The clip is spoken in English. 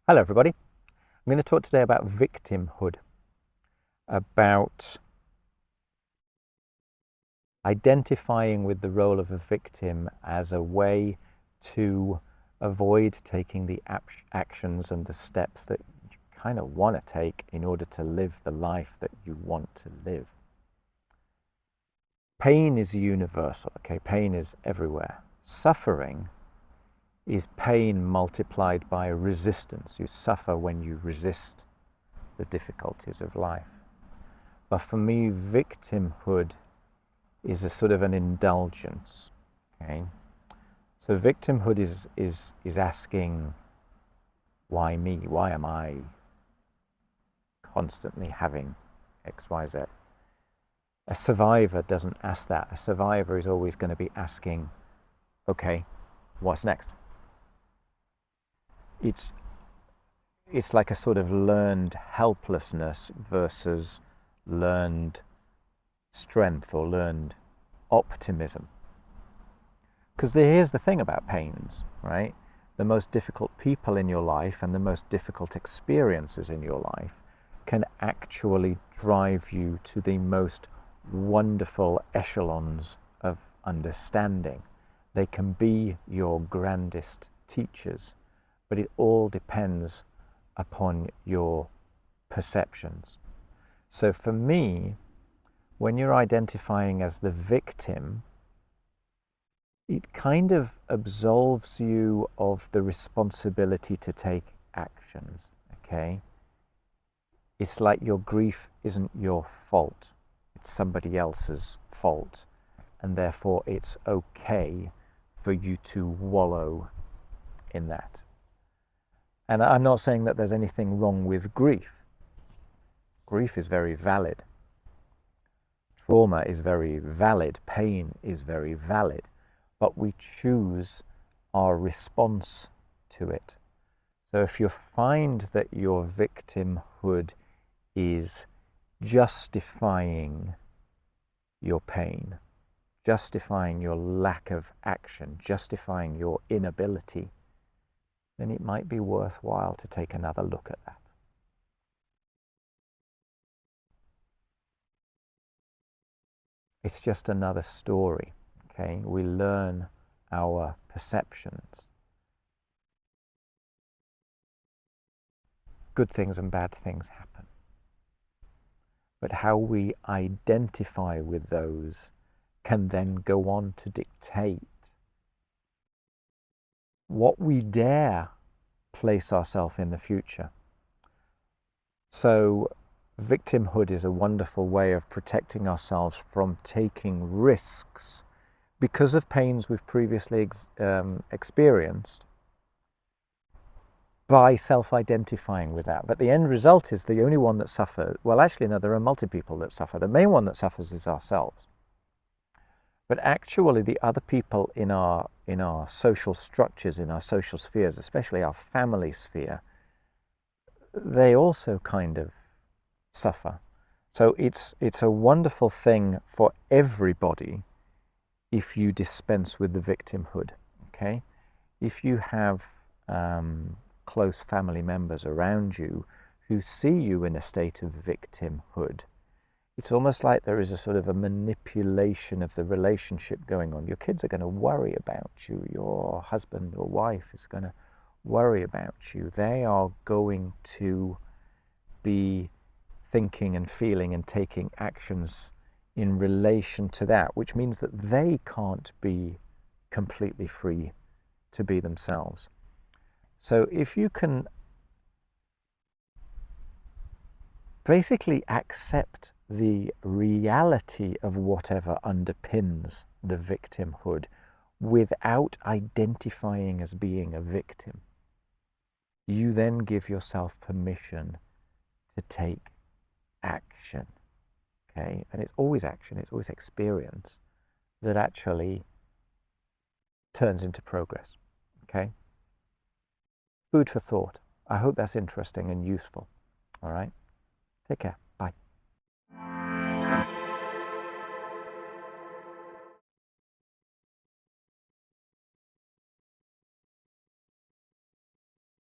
Hello everybody. I'm going to talk today about victimhood, about identifying with the role of a victim as a way to avoid taking the actions and the steps that you kind of want to take in order to live the life that you want to live. Pain is universal, okay? Pain is everywhere. Suffering is pain multiplied by resistance. You suffer when you resist the difficulties of life. But for me, victimhood is a sort of an indulgence. Okay, so victimhood is asking, why me? Why am I constantly having X, Y, Z? A survivor doesn't ask that. A survivor is always going to be asking, okay, what's next? It's like a sort of learned helplessness versus learned strength or learned optimism. Because here's the thing about pains, right? The most difficult people in your life and the most difficult experiences in your life can actually drive you to the most wonderful echelons of understanding. They can be your grandest teachers, but it all depends upon your perceptions. So for me, when you're identifying as the victim, it kind of absolves you of the responsibility to take actions, okay? It's like your grief isn't your fault, it's somebody else's fault, and therefore it's okay for you to wallow in that. And I'm not saying that there's anything wrong with grief. Grief is very valid. Trauma is very valid. Pain is very valid. But we choose our response to it. So if you find that your victimhood is justifying your pain, justifying your lack of action, justifying your inability, then it might be worthwhile to take another look at that. It's just another story, okay? We learn our perceptions. Good things and bad things happen. But how we identify with those can then go on to dictate what we dare place ourselves in the future. So victimhood is a wonderful way of protecting ourselves from taking risks because of pains we've previously experienced by self-identifying with that. But the end result is the only one that suffers. Well, actually, no, there are multiple people that suffer. The main one that suffers is ourselves. But actually, the other people in our social structures, in our social spheres, especially our family sphere, they also kind of suffer. So it's a wonderful thing for everybody if you dispense with the victimhood, okay? If you have close family members around you who see you in a state of victimhood, it's almost like there is a sort of a manipulation of the relationship going on. Your kids are going to worry about you. Your husband or wife is going to worry about you. They are going to be thinking and feeling and taking actions in relation to that, which means that they can't be completely free to be themselves. So if you can basically accept the reality of whatever underpins the victimhood without identifying as being a victim, you then give yourself permission to take action, okay? And it's always action, it's always experience that actually turns into progress, okay? Food for thought. I hope that's interesting and useful, all right? Take care.